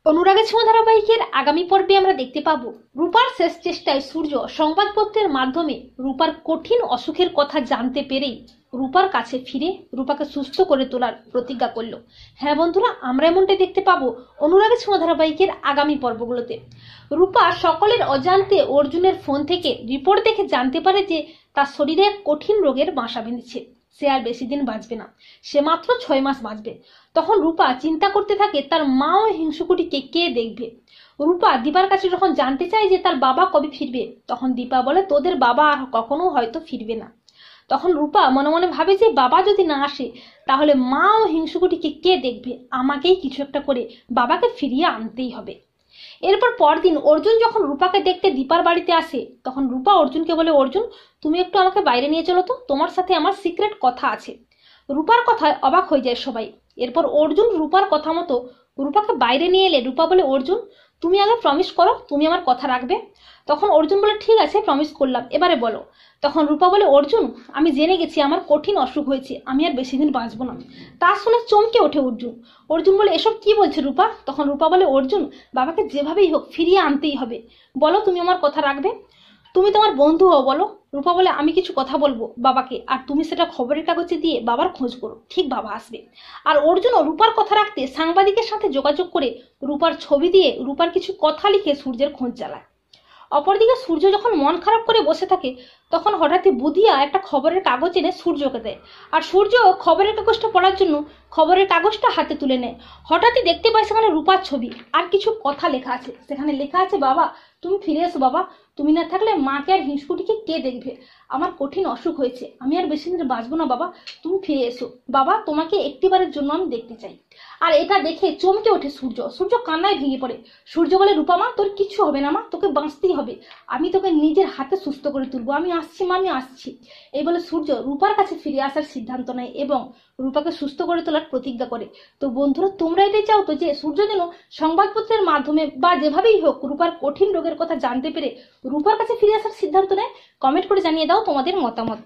অনুরাগের ছোঁয়া ধারাবাহিকের আগামী পর্বে আমরা দেখতে পাবো রূপার শেষ চেষ্টায় সূর্য সংবাদপত্রের মাধ্যমে রূপার কঠিন অসুখের কথা জানতে পেরেই রূপার কাছে ফিরে রূপাকে সুস্থ করে তোলার প্রতিজ্ঞা করলো। হ্যাঁ বন্ধুরা, আমরা এমনটাই দেখতে পাবো অনুরাগের ছোঁয়া ধারাবাহিকের আগামী পর্বগুলোতে। রূপা সকলের অজান্তে অর্জুনের ফোন থেকে রিপোর্ট দেখে জানতে পারে যে তার শরীরে এক কঠিন রোগের বাসা বেঁধেছে। সে আর বেশি দিন বাঁচবে না, সে মাত্র 6 মাস বাঁচবে। তখন রূপা চিন্তা করতে থাকে তার মা ও হিংসুকুটিকে কে দেখবে। রূপা দীপার কাছে যখন জানতে চায় যে তার বাবা কবে ফিরবে, তখন দীপা বলে তোদের বাবা আর কখনো হয়তো ফিরবে না। তখন রূপা মনে মনে ভাবে যে বাবা যদি না আসে তাহলে মা ও হিংসুকুটিকে কে দেখবে, আমাকেই কিছু একটা করে বাবাকে ফিরিয়ে আনতেই হবে। এরপর পরদিন অর্জুন যখন রূপাকে দেখতে দীপার বাড়িতে আসে, তখন রূপা অর্জুনকে বলে, অর্জুন তুমি একটু আমাকে বাইরে নিয়ে চলো তো, তোমার সাথে আমার সিক্রেট কথা আছে। রূপার কথায় অবাক হয়ে যায় সবাই। এরপর অর্জুন রূপার কথা মতো রূপাকে বাইরে নিয়ে এলে রূপা বলে, অর্জুন তুমি আগে প্রমিস করো তুমি আমার কথা রাখবে। তখন অর্জুন বলে, ঠিক আছে প্রমিস করলাম, এবারে বলো। তখন রূপা বলে, অর্জুন আমি জেনে গেছি আমার কঠিন অসুখ হয়েছে, আমি আর বেশি দিন বাঁচবো না। তা শুনে চমকে ওঠে অর্জুন। অর্জুন বলে, এসব কি বলছে রূপা? তখন রূপা বলে, অর্জুন বাবাকে যেভাবেই হোক ফিরিয়ে আনতেই হবে, বলো তুমি আমার কথা রাখবে? তুমি তোমার বন্ধু হও, বলো। রূপা বলে, আমি কিছু কথা বলবো বাবাকে, আর তুমি সেটা খবরের কাগজে দিয়ে বাবার খোঁজ করো, ঠিক বাবা আসবে। আর অর্জুনও রূপার কথা রাখতে সাংবাদিকের সাথে যোগাযোগ করে রূপার ছবি দিয়ে রূপার কিছু কথা লিখে সূর্যের খোঁজ চালায়। অপরদিকে সূর্য যখন মন খারাপ করে বসে থাকে, তখন হঠাৎই বুধিয়া একটা খবরের কাগজ এনে সূর্যকে দেয়। আর সূর্য খবরের কাগজটা পড়ার জন্য খবরের কাগজটা হাতে তুলে নেয়। হঠাৎই দেখতে পায় সেখানে রূপার ছবি আর কিছু কথা লেখা আছে। সেখানে লেখা আছে, বাবা তুমি ফিরে এসো বাবা, তুমি না থাকলে মাকে আর হিংসুকুটিকে কে দেখবে? আমার কঠিন অসুখ হয়েছে, আমি আর বেশি দিন বাঁচবো না বাবা, তুমি ফিরে এসো বাবা, তোমাকে একটিবারের জন্য আমি দেখতে চাই। আর এটা দেখে চমকে ওঠে সূর্য। সূর্য কান্নায় ভেঙে পড়ে। সূর্য বলে, রূপা মা তোর কিচ্ছু হবে না মা, তোকে বাঁচতেই হবে, আমি তোকে নিজের হাতে সুস্থ করে তুলবো, আমি আসছি মা, আমি আসছি। এই বলে সূর্য রূপার কাছে ফিরে আসার সিদ্ধান্ত নেয় এবং রূপাকে সুস্থ করে তোলার প্রতিজ্ঞা করে। তো বন্ধুরা, তোমরা এটাই চাও তো যে সূর্য যেন সংবাদপত্রের মাধ্যমে বা যেভাবেই হোক রূপার কঠিন রোগের কথা জানতে পেরে রূপার কাছে ফিরে আসার সিদ্ধান্ত নেয়? কমেন্ট করে জানিয়ে দাও তোমাদের মতামত।